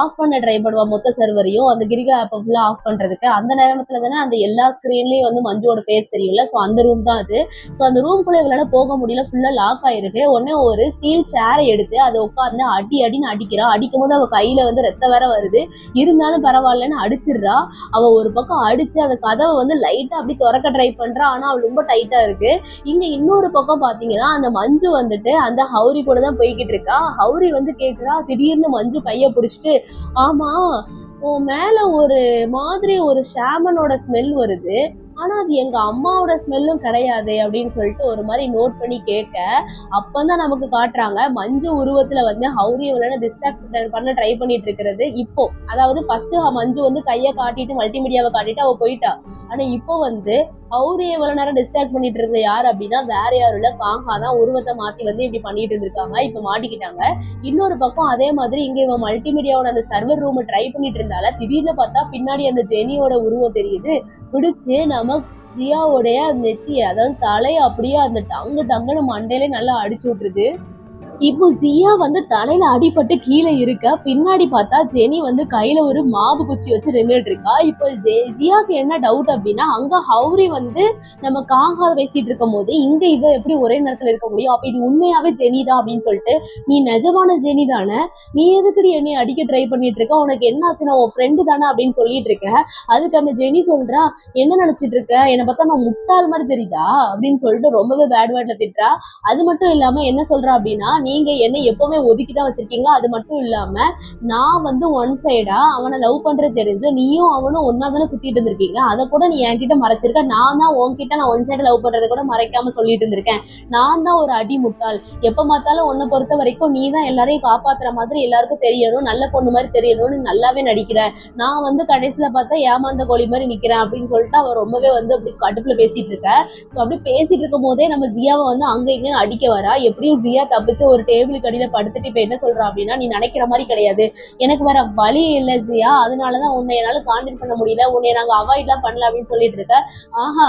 ஆஃப் பண்ண ட்ரை பண்ணுவான் மொத்த சர்வரையும், அந்த கிரிகா ஆப்பை ஃபுல்லா ஆஃப் பண்றதுக்கு. அந்த நேரத்துல தானே அந்த எல்லா ஸ்கிரீன்லயும் வந்து மஞ்சுவோட ஃபேஸ் தெரியும்ல. ஸோ அந்த ரூம் தான் அது. ஸோ அந்த ரூம்குள்ள இவளால போக முடியல, ஃபுல்லா லாக் ஆயிருக்கு. உடனே ஒரு ஸ்டீல் சேரை எடுத்து அதை உட்காந்து அடின்னு அடிக்கிறா. அடிக்கும் போது அவ கையில வந்து ரத்தம் வேற வருது. இருந்தாலும் பரவாயில்லன்னு அடிச்சிடுறா. அவ ஒரு பக்கம் அடிச்சு அந்த கதவை வந்து லைட்டா அப்படி திறக்க ட்ரை பண்றா. ஆனா அவள் ரொம்ப டைட்டா இருக்கு. இங்க இன்னொரு பக்கம் பாத்தீங்கன்னா அந்த மஞ்சு வந்துட்டு அந்த ஹௌரி கூட தான் போய்கிட்டு இருக்கா. ஹௌரி வந்து கேக்குறா, திடீர்னு மஞ்சு கைய பிடிச்சிட்டு, ஆமா உன் மேல ஒரு மாதிரி ஒரு ஷாமனோட ஸ்மெல் வருது, ஆனா அது எங்க அம்மாவோட ஸ்மெல்லும் கிடையாது அப்படின்னு சொல்லிட்டு ஒரு மாதிரி நோட் பண்ணி கேட்க. அப்பதான் நமக்கு காட்டுறாங்க மஞ்சு உருவத்துல வந்து ஹௌரி டிஸ்ட்ராக்ட் பண்ண ட்ரை பண்ணிட்டு இருக்கிறது. இப்போ அதாவது ஃபர்ஸ்ட் மஞ்சு வந்து கையை காட்டிட்டு மல்டிமீடியாவை காட்டிட்டு அவ போயிட்டா. ஆனா இப்போ வந்து ஹௌரியை இவ்வளவு நேரம் டிஸ்ட்ராக்ட் பண்ணிட்டு இருக்க யார் அப்படின்னா வேற யாரும் இல்ல, காங்கா தான் உருவத்தை மாத்தி வந்து இப்படி பண்ணிட்டு இருந்திருக்காங்க. இப்ப மாட்டிக்கிட்டாங்க. இன்னொரு பக்கம் அதே மாதிரி இங்க இவன் மல்டிமீடியாவோட அந்த சர்வர் ரூம் ட்ரை பண்ணிட்டு இருந்தால திடீர்னு பார்த்தா பின்னாடி அந்த ஜெனியோட உருவம் தெரியுது. பிடிச்சு நம்ம ஜியாவோடைய நெத்திய அதாவது தலையை அப்படியே அந்த டங்குன்னு மண்டையிலே நல்லா அடிச்சு விட்டுருது. இப்போ ஜியா வந்து தலையில அடிபட்டு கீழே இருக்க. பின்னாடி பார்த்தா ஜெனி வந்து கையில ஒரு மாவு குச்சி வச்சு நின்றுட்டு இருக்கா. இப்போ ஜியாக்கு என்ன டவுட் அப்படின்னா, அங்க ஹௌரி வந்து நம்ம காங்கா பேசிட்டு இருக்கும் போது இங்க இவ எப்படி ஒரே நேரத்துல இருக்க முடியும், அப்ப இது உண்மையாவே ஜெனி தான் அப்படின்னு சொல்லிட்டு, நீ நிஜமான ஜெனி தானே, நீ எதுக்குடி என்னை அடிக்க ட்ரை பண்ணிட்டு இருக்க, உனக்கு என்ன ஆச்சுன்னா உன் ஃப்ரெண்டு தானே அப்படின்னு சொல்லிட்டு இருக்க. அதுக்கு அந்த ஜெனி சொல்றா, என்ன நினைச்சிட்டு இருக்க, என்னை பார்த்தா நான் முட்டாள் மாதிரி தெரியுதா அப்படின்னு சொல்லிட்டு ரொம்பவே பேட் வேர்ட்ல திட்டுறா. அது மட்டும் இல்லாம என்ன சொல்றா அப்படின்னா, நீங்க என்ன எப்பவுமே ஒதுக்கிதான் வச்சிருக்கீங்க, அது மட்டும் இல்லாம நான் வந்து ஒன் சைடா அவனை லவ் பண்றது தெரிஞ்சு நீயும் அவனும் ஒன்னா தானே சுத்திட்டு இருந்திருக்கீங்க, அதை கூட நீ என்கிட்ட மறைச்சிருக்க. நான் தான் உன்கிட்ட நான் ஒன் சைடா லவ் பண்றதை கூட மறைக்காம சொல்லிட்டு இருந்திருக்கேன். நான் தான் ஒரு அடி முட்டாள். எப்ப பார்த்தாலும் உன்னை பொறுத்த வரைக்கும் நீ தான் எல்லாரையும் காப்பாத்துற மாதிரி எல்லாருக்கும் தெரியணும், நல்ல பொண்ணு மாதிரி தெரியணும்னு நல்லாவே நடிக்கிற. நான் வந்து கடைசியில பார்த்தா ஏமாந்த கோழி மாதிரி நிக்கிறேன் அப்படின்னு சொல்லிட்டு அவ ரொம்பவே வந்து அப்படி கடுப்புல பேசிட்டு இருக்க. அப்படி பேசிட்டு இருக்கும் போதே நம்ம ஜியாவை வந்து அங்க இங்க அடிக்க வரா. எப்படியும் ஜியா தப்பிச்சு ஒரு டேபிளுக்கு அடியில படுத்துட்டு இப்ப என்ன சொல்றா அப்படின்னா, நீ நினைக்கிற மாதிரி கிடையாது, எனக்கு வேற வழி இல்லை ஜியா, அதனாலதான் உன்னை என்னால கான்டாக்ட் பண்ண முடியல, உன்னை நாங்க அவாய்ட் எல்லாம் பண்ணல அப்படின்னு சொல்லிட்டு இருக்க. ஆஹா,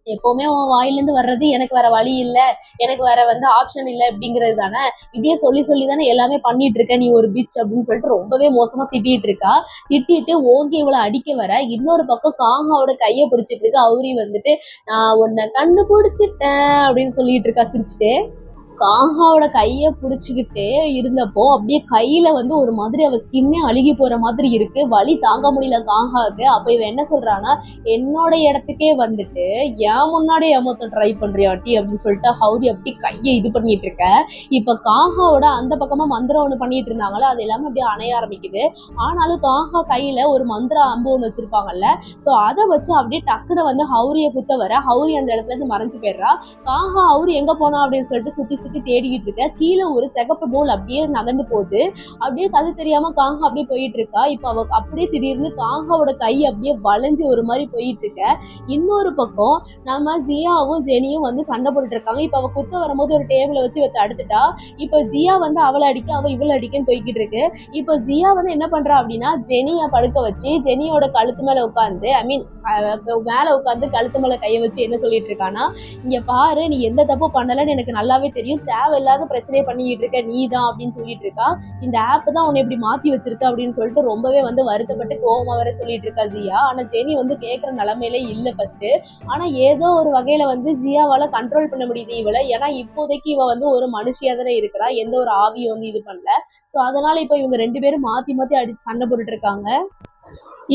எப்பவுமே உன் வாயிலிருந்து வர்றது எனக்கு வேற வழி இல்ல, எனக்கு வேற வந்து ஆப்ஷன் இல்லை அப்படிங்கிறது தானே, இப்படியே சொல்லி தானே எல்லாமே பண்ணிட்டு இருக்க, நீ ஒரு பிச் அப்படின்னு சொல்லிட்டு ரொம்பவே மோசமா திட்டிட்டு இருக்கா. திட்டிட்டு ஓங்கி இவ்வளவு அடிக்க வர. இன்னொரு பக்கம் காங்காவோட கையை பிடிச்சிட்டு இருக்கு ஹௌரி வந்துட்டு, நான் உன்னை கண்டுபிடிச்சிட்டேன் அப்படின்னு சொல்லிட்டு இருக்கா சிரிச்சுட்டு. காங்காவோட கையை பிடிச்சிக்கிட்டே இருந்தப்போ அப்படியே கையில வந்து ஒரு மாதிரி அவ ஸ்கின்னே அழுகி போற மாதிரி இருக்கு. வலி தாங்க முடியல காங்காவுக்கு. அப்ப இவ என்ன சொல்றான்னா, என்னோட இடத்துக்கே வந்துட்டு ஏன் முன்னாடி ஏமாத்த ட்ரை பண்றியாட்டி அப்படின்னு சொல்லிட்டு ஹௌரி அப்படி கையை இது பண்ணிட்டு இருக்க. இப்ப காங்காவோட அந்த பக்கமா மந்திரம் ஒண்ணு பண்ணிட்டு இருந்தாங்களோ அது எல்லாமே அப்படியே அணைய ஆரம்பிக்குது. ஆனாலும் காங்கா கையில ஒரு மந்திர அம்பு ஒண்ணு வச்சிருப்பாங்கல்ல, சோ அதை வச்சு அப்படியே டக்குன்னு வந்து ஹௌரிய குத்த வர. ஹௌரி அந்த இடத்துல இருந்து மறைஞ்சு போயிடுறா. காங்கா ஹௌரி எங்க போனா அப்படின்னு சொல்லிட்டு சுத்தி தேடிக்கிட்டு இருக்க. கீழே ஒரு சிகப்பு போல் அப்படியே நகர்ந்து போகுது. அப்படியே கது தெரியாம காங்கா அப்படியே போயிட்டு இருக்கா. இப்ப அவ அப்படியே திடீர்னு காங்காவோட கை அப்படியே வளைஞ்சு ஒரு மாதிரி போயிட்டு இருக்க. இன்னொரு பக்கம் நம்ம ஜியாவும் ஜெனியும் வந்து சண்டை போட்டுட்டு இருக்காங்க. இப்ப அவ குத்த வரும்போது ஒரு டேபிள வச்சு தடுத்துட்டா. இப்ப ஜியா வந்து அவளை அடிக்க, அவ இவளை அடிக்கன்னு போய்கிட்டு இருக்கு. இப்ப ஜியா வந்து என்ன பண்றா அப்படின்னா, ஜெனிய படுக்க வச்சு ஜெனியோட கழுத்து மேல உட்காந்து மேல உட்காந்து கழுத்து மேல கைய வச்சு என்ன சொல்லிட்டு இருக்கானா, இங்க பாரு, நீ எந்த தப்பு பண்ணலன்னு எனக்கு நல்லாவே தெரியும், வரையும் தேவையில்லாத பிரச்சனையை பண்ணிக்கிட்டு இருக்க நீ தான் அப்படின்னு சொல்லிட்டு இருக்கா. இந்த ஆப் தான் உன்னை இப்படி மாத்தி வச்சிருக்க அப்படின்னு சொல்லிட்டு ரொம்பவே வந்து வருத்தப்பட்டு கோவமா வேற சொல்லிட்டு இருக்கா ஜியா. ஆனா ஜெனி வந்து கேட்கற நிலைமையில இல்ல ஃபர்ஸ்ட். ஆனா ஏதோ ஒரு வகையில வந்து ஜியாவால கண்ட்ரோல் பண்ண முடியுது இவளை. ஏன்னா இப்போதைக்கு இவ வந்து ஒரு மனுஷியா தானே இருக்கிறா, எந்த ஒரு ஆவியும் வந்து இது பண்ணல. ஸோ அதனால இப்போ இவங்க 2 பேரும் மாத்தி மாத்தி அடிச்சு சண்டை போட்டுட்டு இருக்காங்க.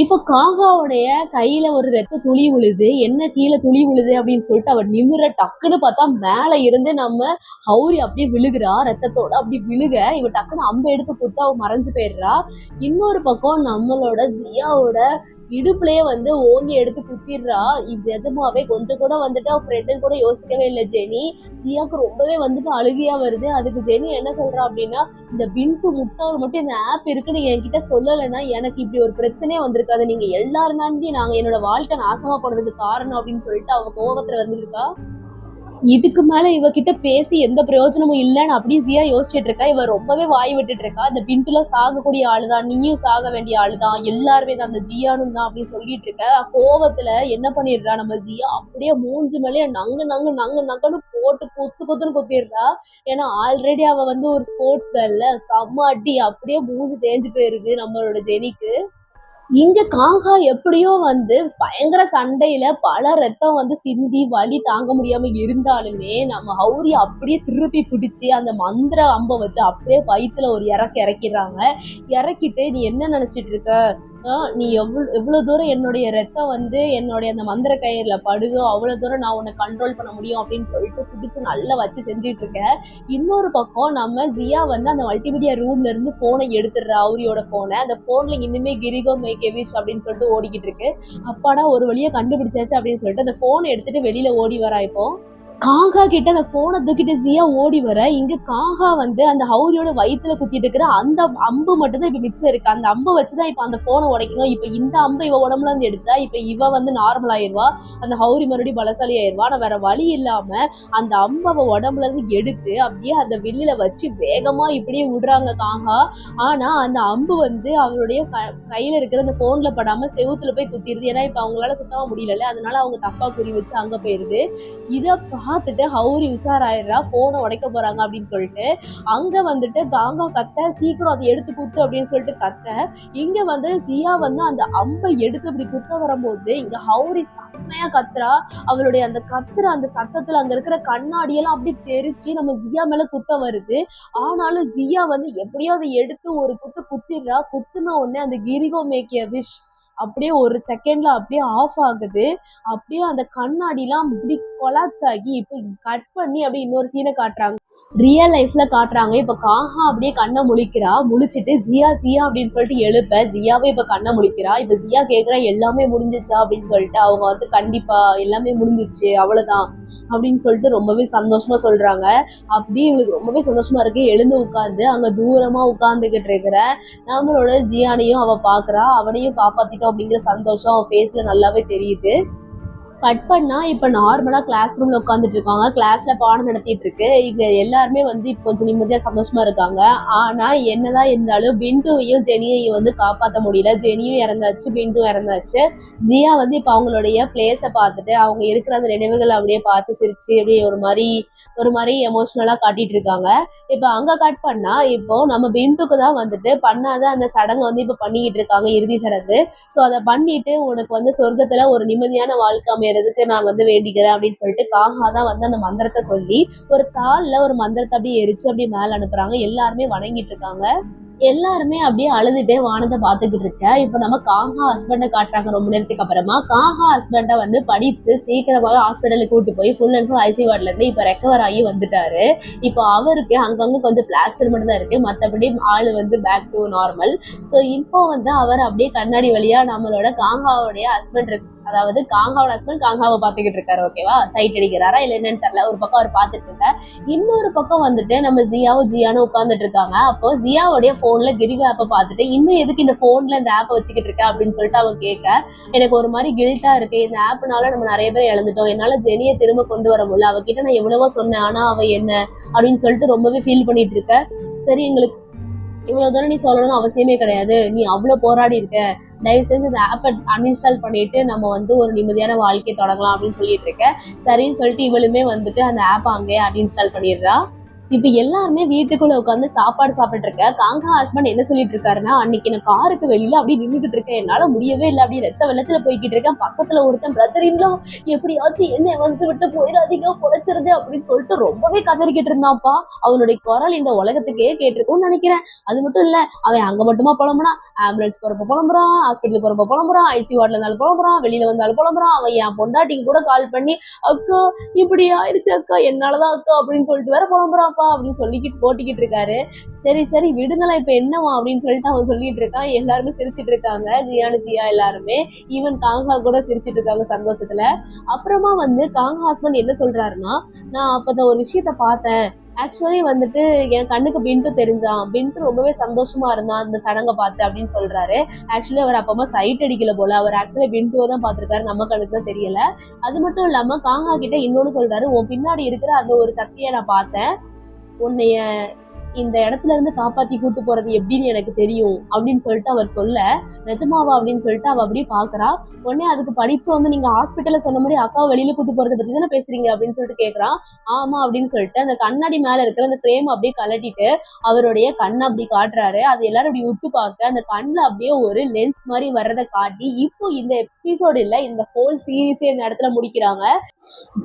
இப்போ காகாவுடைய கையில ஒரு ரத்த துளி விழுது. என்ன கீழே துளி விழுது அப்படின்னு சொல்லிட்டு அவ நிமிர டக்குன்னு பார்த்தா மேல இருந்து நம்ம ஹௌரி அப்படியே விழுகிறா. ரத்தத்தோட அப்படி விழுக இவ டக்குன்னு அம்பை எடுத்து குத்த அவ மறைஞ்சு போயிடுறா. இன்னொரு பக்கம் நம்மளோட ஜியாவோட இடுப்புலயே வந்து ஓங்கி எடுத்து குத்திடுறா. இது நிஜமாவே கொஞ்சம் கூட வந்துட்டு அவ ஃப்ரெண்டுன்னு கூட யோசிக்கவே இல்லை ஜெனி. ஜியாவுக்கு ரொம்பவே வந்துட்டு அழுகையா வருது. அதுக்கு ஜெனி என்ன சொல்றா அப்படின்னா, இந்த பின்ட்டு முட்டாள் மட்டும் இந்த ஆப் இருக்குன்னு என்கிட்ட சொல்லலைன்னா எனக்கு இப்படி ஒரு பிரச்சனையே வந்திருக்காது. நீங்க எல்லாரும் தாண்டி நாங்க என்னோட வாழ்க்கை நாசமா போனதுக்கு காரணம் அப்படின்னு சொல்லிட்டு அவ கோவத்துல வந்திருக்கா. இதுக்கு மேல இவகிட்ட பேசி எந்த பிரயோஜனமும் இல்லைன்னு அப்படியே ஜியா யோசிச்சுட்டு இருக்கா. இவ ரொம்பவே வாய் விட்டுட்டு இருக்கா. இந்த பின்ட்டுல சாகக்கூடிய ஆளுதான், நீயும் சாக வேண்டிய ஆளுதான், எல்லாருமே தான், அந்த ஜியானும் தான் அப்படின்னு சொல்லிட்டு இருக்க. கோவத்துல என்ன பண்ணிடுறா நம்ம ஜியா, அப்படியே மூஞ்சி மேலேயே நங்கு நங்கு நங்கு நங்குன்னு போட்டு குத்துன்னு குத்திடுறா. ஏன்னா ஆல்ரெடி அவ வந்து ஒரு ஸ்போர்ட்ஸ் கேர்ள்ல செம்ம அடி, அப்படியே மூஞ்சி தேஞ்சு போயிருது நம்மளோட ஜெனிக்கு. இங்க காகா எப்படியோ வந்து பயங்கர சண்டையில பல ரத்தம் வந்து சிந்தி வலி தாங்க முடியாம இருந்தாலுமே நம்ம ஹௌரி அப்படியே திருப்பி பிடிச்சி அந்த மந்திர அம்பை வச்சு அப்படியே வயிற்றுல ஒரு இறக்கிடுறாங்க. இறக்கிட்டு நீ என்ன நினைச்சிட்டு இருக்க, நீ எவ்வளவு தூரம் என்னுடைய ரத்தம் வந்து என்னுடைய அந்த மந்திர கயிறுல படுதோ அவ்வளவு தூரம் நான் உன்னை கண்ட்ரோல் பண்ண முடியும் அப்படின்னு சொல்லிட்டு பிடிச்சி நல்லா வச்சு செஞ்சுட்டு இருக்கேன். இன்னொரு பக்கம் நம்ம ஜியா வந்து அந்த மல்டிமீடியா ரூம்ல இருந்து போனை எடுத்துடுறா, ஹௌரியோட போனை. அந்த போன்ல இன்னுமே கிரிகோ கெவிஷ் அப்படின்னு சொல்லிட்டு ஓடிக்கிட்டு இருக்கு. அப்பாடா ஒரு வழியா கண்டுபிடிச்சாச்சு அப்படின்னு சொல்லிட்டு அந்த போனை எடுத்துட்டு வெளியில ஓடி வரா. இப்போ காகா கிட்ட அந்த போனை தூக்கிட்டு ஜியா ஓடி வர, இங்க காகா வந்து அந்த ஹௌரியோட வயிற்றுல குத்திட்டு இருக்கிற அந்த அம்பு மட்டும் தான் இப்ப மிச்சம் இருக்கு. அந்த அம்பை வச்சுதான் இப்ப அந்த போனை உடைக்கணும். இப்ப இந்த அம்பு இவ உடம்புல இருந்து எடுத்தா இப்ப இவ வந்து நார்மல் ஆயிடுவா, அந்த ஹௌரி மறுபடியும் பலசாலி ஆயிடுவா. ஆனா வேற வழி இல்லாம அந்த அம்பை அவ உடம்புல இருந்து எடுத்து அப்படியே அந்த வில்லில வச்சு வேகமா இப்படியே விடுறாங்க காகா. ஆனா அந்த அம்பு வந்து அவருடைய கையில இருக்கிற அந்த போன்ல படாம செவுத்துல போய் குத்திடுது. ஏன்னா இப்ப அவங்களால சுத்தமா முடியல, அதனால அவங்க தப்பா குறி வச்சு அங்க போயிருது. இத பார்த்துட்டு ஹௌரி உஷாராயிடுறா, போனை உடைக்க போறாங்க அப்படின்னு சொல்லிட்டு. அங்க வந்துட்டு காங்கா கத்த, சீக்கிரம் அதை எடுத்து குத்து அப்படின்னு சொல்லிட்டு கத்த. இங்க வந்து ஜியா வந்து அந்த அம்பை எடுத்து இப்படி குத்த வரும்போது இங்க ஹௌரி செம்மையா கத்துறா. அவளுடைய அந்த கத்துற அந்த சத்தத்துல அங்க இருக்கிற கண்ணாடியெல்லாம் அப்படி தெரிச்சு நம்ம ஜியா மேல குத்த வருது. ஆனாலும் ஜியா வந்து எப்படியோ அதை எடுத்து ஒரு குத்திடுறா. குத்துன உடனே அந்த கிரிகோ மேக்கிய விஷ் அப்படியே ஒரு செகண்ட்ல அப்படியே ஆஃப் ஆகுது. அப்படியே அந்த கண்ணாடிலாம் அப்படி கொலாப்ஸ் ஆகி இப்போ கட் பண்ணி அப்படியே இன்னொரு சீனை காட்டுறாங்க, ரியல் லைஃப்ல காட்டுறாங்க. இப்ப காகா அப்படியே கண்ணை முழிக்கிறா. முழிச்சிட்டு ஜியா ஜியா அப்படின்னு சொல்லிட்டு எழுப்ப ஜியாவே இப்ப கண்ணை முழிக்கிறா. இப்ப ஜியா கேக்குறா எல்லாமே முடிஞ்சிச்சா அப்படின்னு சொல்லிட்டு. அவங்க வந்து கண்டிப்பா எல்லாமே முடிஞ்சிச்சு அவ்வளவுதான் அப்படின்னு சொல்லிட்டு ரொம்பவே சந்தோஷமா சொல்றாங்க. அப்படியே இவங்களுக்கு ரொம்பவே சந்தோஷமா இருக்கு. எழுந்து உட்காந்து அங்க தூரமா உட்கார்ந்துகிட்டு இருக்கிற நம்மளோட ஜியானையும் அவ பாக்குறா. அவனையும் காப்பாத்திட்டோம் அப்படிங்கிற சந்தோஷம் அவன் ஃபேஸ்ல நல்லாவே தெரியுது. கட் பண்ணா இப்ப நார்மலா கிளாஸ் ரூம்ல உட்காந்துட்டு இருக்காங்க. கிளாஸ்ல பாடம் நடத்திட்டு இருக்கு. இங்க எல்லாருமே வந்து இப்ப கொஞ்சம் நிம்மதியா சந்தோஷமா இருக்காங்க. ஆனா என்னதான் இருந்தாலும் பின்டுவையும் ஜெனியையும் வந்து காப்பாற்ற முடியல. ஜெனியும் இறந்தாச்சு, பின்டும் இறந்தாச்சு. ஜியா வந்து இப்ப அவங்களுடைய பிளேஸை பார்த்துட்டு அவங்க இருக்கிற அந்த நினைவுகளை அப்படியே பார்த்து சிரிச்சு அப்படியே ஒரு மாதிரி எமோஷனலா காட்டிட்டு இருக்காங்க. இப்ப அங்க கட் பண்ணா இப்போ நம்ம பின்டுக்கு தான் வந்துட்டு பண்ணாத அந்த சடங்கை வந்து இப்ப பண்ணிக்கிட்டு இருக்காங்க, இறுதி சடங்கு. ஸோ அதை பண்ணிட்டு உனக்கு வந்து சொர்க்கத்துல ஒரு நிம்மதியான வாழ்க்கை அமையறதுக்கு நான் வந்து வேண்டிக்கிறேன் அப்படின்னு சொல்லிட்டு காகா தான் வந்து அந்த மந்திரத்தை சொல்லி ஒரு தாள்ல ஒரு மந்திரத்தை அப்படியே எரிச்சு அப்படியே மேல அனுப்புறாங்க. எல்லாருமே வணங்கிட்டு இருக்காங்க. எல்லாருமே அப்படியே அழுதுட்டே வானத்தை பார்த்துக்கிட்டு இருக்க. இப்போ நம்ம காகா ஹஸ்பண்டை காட்டுறாங்க. ரொம்ப நேரத்துக்கு அப்புறமா காகா ஹஸ்பண்டை வந்து படிப்ஸ் சீக்கிரமாவே ஹாஸ்பிட்டலுக்கு கூட்டு போய் ஃபுல் அண்ட் ஃபுல் ஐசி வார்ட்ல இருந்து இப்போ ரெக்கவர் ஆகி வந்துட்டாரு. இப்போ அவருக்கு அங்கங்க கொஞ்சம் பிளாஸ்டர் மட்டும் தான் இருக்கு, மற்றபடி ஆளு வந்து பேக் டு நார்மல். ஸோ இப்போ வந்து அவர் அப்படியே கண்ணாடி வழியா நம்மளோட காகாவுடைய ஹஸ்பண்ட் இருக்கு, அதாவது காங்காவோட ஹஸ்பண்ட் காங்காவை பார்த்துக்கிட்டு இருக்காரு. ஓகேவா, சைட் அடிக்கிறாரா இல்லை என்னன்னு தெரியல. ஒரு பக்கம் அவர் பார்த்துட்டு இருக்க, இன்னொரு பக்கம் வந்துட்டு நம்ம ஜியானும் உட்காந்துட்டு இருக்காங்க. அப்போ ஜியாவுடைய போன்ல கிரிகோ ஆப்பை பார்த்துட்டு இன்னும் எதுக்கு இந்த போன்ல இந்த ஆப்பை வச்சுக்கிட்டு இருக்க அப்படின்னு சொல்லிட்டு அவங்க கேட்க, எனக்கு ஒரு மாதிரி கில்ட்டா இருக்கு, இந்த ஆப்னால நம்ம நிறைய பேர் இழந்துட்டோம், என்னால ஜெனியை திரும்ப கொண்டு வர முடியல, அவகிட்ட நான் எவ்வளவோ சொன்னேன் ஆனா அவ என்ன அப்படின்னு சொல்லிட்டு ரொம்பவே ஃபீல் பண்ணிட்டு இருக்க. சரி, எங்களுக்கு இவ்வளவு தூரம் நீ சொல்லணும்னு அவசியமே கிடையாது, நீ அவ்வளவு போராடி இருக்க, தயவு செஞ்சு இந்த ஆப்பை அன்இன்ஸ்டால் பண்ணிட்டு நம்ம வந்து ஒரு நிம்மதியான வாழ்க்கையை தொடங்கலாம் அப்படின்னு சொல்லிட்டு இருக்க. சரின்னு சொல்லிட்டு இவளுமே வந்துட்டு அந்த ஆப்பை அங்கேயே அன்இன்ஸ்டால் பண்ணிடுறா. இப்ப எல்லாருமே வீட்டுக்குள்ள உட்காந்து சாப்பாடு சாப்பிட்டு இருக்க காங்கா ஹஸ்பண்ட் என்ன சொல்லிட்டு இருக்காருன்னா, அன்னைக்கு நான் காருக்கு வெளியில அப்படியே நின்றுகிட்டு இருக்கேன், என்னால முடியவே இல்லை, அப்படி ரத்த வெள்ளத்துல போய்கிட்டு இருக்கேன், பக்கத்துல ஒருத்தன் பிரதர் இன்லா எப்படியாச்சும் என்ன வந்து விட்டு போயிடாதீங்க பொழைச்சிருது அப்படின்னு சொல்லிட்டு ரொம்பவே கதறிக்கிட்டு இருந்தான்ப்பா. அவனுடைய குரல் இந்த உலகத்துக்கே கேட்டிருக்கும்னு நினைக்கிறேன். அது மட்டும் இல்ல, அவன் அங்க மட்டுமா புலம்புறான், ஆம்புலன்ஸ் போறப்ப புலம்புறான், ஹாஸ்பிட்டல் போறப்ப புலம்புறான், ஐசி வார்டுல இருந்தாலும் புலம்புறான், வெளியில வந்தாலும் புலம்புறான். அவன் என் பொண்டாட்டிக்கு கூட கால் பண்ணி, அக்கா இப்படி ஆயிடுச்சு அக்கா, என்னாலதான் அக்கா அப்படின்னு சொல்லிட்டு வேற புலம்புறான்ப்பா அப்படின்னு சொல்லிக்கிட்டு போட்டிக்கிட்டு இருக்காரு. சரி சரி விடுங்களா, இப்ப என்னவா அப்படின்னு சொல்லிட்டு அவன் சொல்லிட்டு இருக்கான். எல்லாருமே சிரிச்சிட்டு இருக்காங்க, ஜியானு சியா எல்லாருமே, ஈவன் காங்கா கூட சிரிச்சிட்டு இருக்காங்க சந்தோஷத்துல. அப்புறமா வந்து காங்கா ஹஸ்பண்ட் என்ன சொல்றாருன்னா, நான் அப்பதான் ஒரு விஷயத்த பார்த்தேன். ஆக்சுவலி வந்துட்டு என் கண்ணுக்கு பின்ட்டு தெரிஞ்சான், பின்ட்டு ரொம்பவே சந்தோஷமா இருந்தான் அந்த சடங்கை பார்த்து அப்படின்னு சொல்றாரு. ஆக்சுவலி அவர் அப்பமா சைட் அடிக்கல போல, அவர் ஆக்சுவலி பின்ட்டுவோ தான் பார்த்திருக்காரு, நம்ம கண்ணுக்கு தான் தெரியல. அது மட்டும் இல்லாம காங்கா கிட்ட இன்னொன்னு சொல்றாரு, உன் பின்னாடி இருக்கிற அந்த ஒரு சக்தியை நான் பார்த்தேன், உன்னைய இந்த இடத்துல இருந்து காப்பாத்தி கூட்டு போறது எப்படின்னு எனக்கு தெரியும் அப்படின்னு சொல்லிட்டு அவர் சொல்ல, நிஜமாவா அப்படின்னு சொல்லிட்டு அவ அப்படியே பாக்குறா. உடனே அதுக்கு படிச்சு வந்து, நீங்க ஹாஸ்பிட்டல்ல சொன்ன மாதிரி அக்காவை வெளியில கூட்டு போறதை பத்தி தானே பேசுறீங்க அப்படின்னு சொல்லிட்டு கேக்குறான். ஆமா அப்படின்னு சொல்லிட்டு அந்த கண்ணாடி மேல இருக்கிற அந்த ஃப்ரேம் அப்படியே கலட்டிட்டு அவருடைய கண்ணை அப்படி காட்டுறாரு. அது எல்லாரும் அப்படி உத்து பார்க்க அந்த கண்ணுல அப்படியே ஒரு லென்ஸ் மாதிரி வர்றதை காட்டி, இப்போ இந்த எபிசோடு இல்ல, இந்த ஹோல் சீரீஸே இந்த இடத்துல முடிக்கிறாங்க.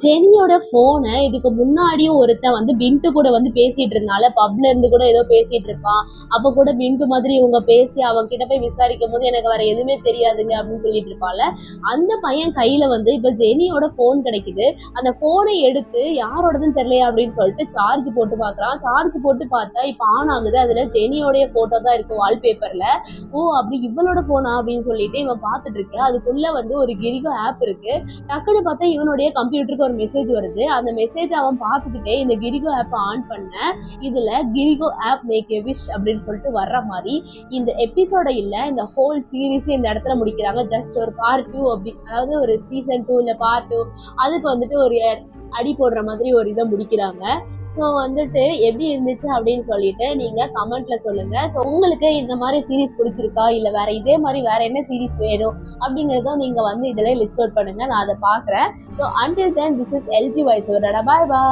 ஜெனியோட போனை இதுக்கு முன்னாடியும் ஒருத்தன் வந்து பின்ட்டு கூட வந்து பேசிட்டு இருந்தால, பப்ல இருந்து கூட ஏதோ பேசிட்டு இருப்பான். அப்ப கூட பின்ட்டு மாதிரி இவங்க பேசி அவங்க கிட்ட போய் விசாரிக்கும் போது எனக்கு வேற எதுவுமே தெரியாதுங்க அப்படின்னு சொல்லிட்டு இருப்பால, அந்த பையன் கையில வந்து இப்ப ஜெனியோட போன் கிடைக்குது. அந்த போனை எடுத்து யாரோடதுன்னு தெரியலையா அப்படின்னு சொல்லிட்டு சார்ஜ் போட்டு பாக்குறான். சார்ஜ் போட்டு பார்த்தா இப்ப ஆன் ஆகுது, அதுல ஜெனியோடைய போட்டோ தான் இருக்கு வால்பேப்பர்ல. ஓ அப்படி இவளோட போனா அப்படின்னு சொல்லிட்டு இவன் பார்த்துட்டு இருக்கு. அதுக்குள்ள வந்து ஒரு கிரிகோ ஆப் இருக்கு. டக்குன்னு பார்த்தா இவனுடைய கம்ப்யூட்டருக்கு ஒரு மெசேஜ் வருது. அந்த மெசேஜ் அவன் பார்த்துக்கிட்டே இந்த கிரிகோ ஆப்பை ஆன் பண்ண, இதுல கிரிகோ ஆப் மேக் எ விஷ் அப்படின்னு சொல்லிட்டு வர்ற மாதிரி இந்த எபிசோட இல்ல, இந்த ஹோல் சீரீஸ் இந்த இடத்துல முடிக்கிறாங்க. ஜஸ்ட் ஒரு பார்ட் 2 அப்படி, அதாவது ஒரு சீசன் 2 இல்ல பார்ட் 2 அதுக்கு வந்துட்டு ஒரு அடி போடுற மாதிரி ஒரு இதை முடிக்கிறாங்க. ஸோ வந்துட்டு எப்படி இருந்துச்சு அப்படின்னு சொல்லிட்டு நீங்க கமெண்ட்ல சொல்லுங்க. ஸோ உங்களுக்கு இந்த மாதிரி சீரீஸ் பிடிச்சிருக்கா, இல்ல வேற இதே மாதிரி வேற என்ன சீரீஸ் வேணும் அப்படிங்கறத நீங்க வந்து இதுல லிஸ்ட் அவுட் பண்ணுங்க, நான் அதை பாக்குறேன். So until then this is LG voice. Bye bye.